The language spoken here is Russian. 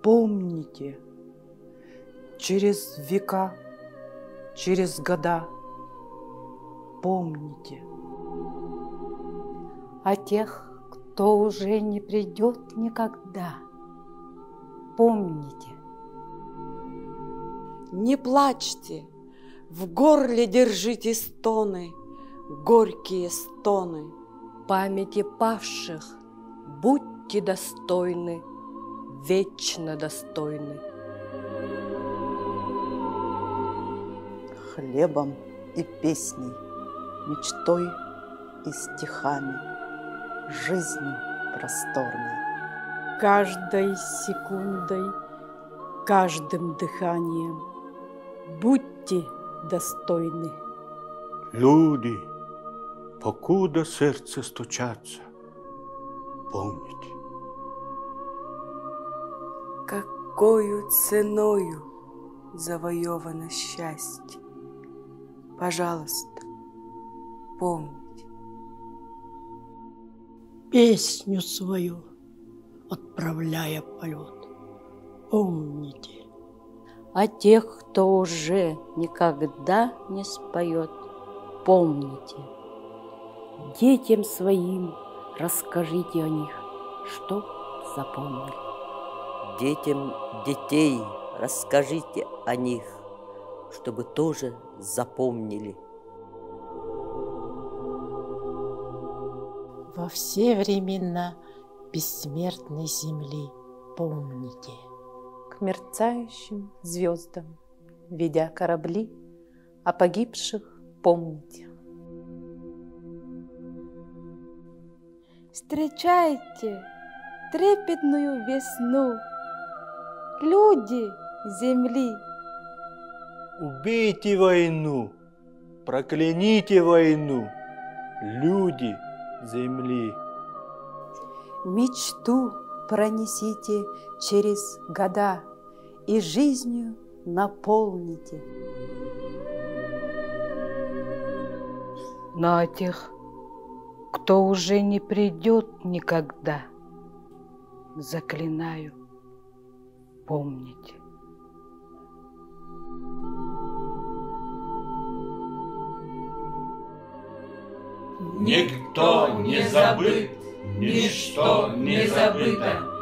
Помните, через века, через года, помните. О тех, кто уже не придет никогда, помните. Не плачьте, в горле держите стоны, горькие стоны. Памяти павших будьте достойны, вечно достойны. Хлебом и песней, мечтой и стихами, жизнью просторной. Каждой секундой, каждым дыханием будьте достойны. Люди, покуда сердце стучаться, помните. Какою ценою завоевано счастье? Пожалуйста, помните. Песню свою отправляя в полет, помните. О тех, кто уже никогда не споет, помните. Детям своим расскажите о них, что запомнили. Детям детей расскажите о них, чтобы тоже запомнили. Во все времена бессмертной земли помните. К мерцающим звездам, ведя корабли, о погибших помните. Встречайте трепетную весну, люди земли. Убейте войну, прокляните войну, люди земли. Мечту пронесите через года и жизнью наполните. Но о тех, кто уже не придет никогда, заклинаю, помните. Никто не забыт, ничто не забыто.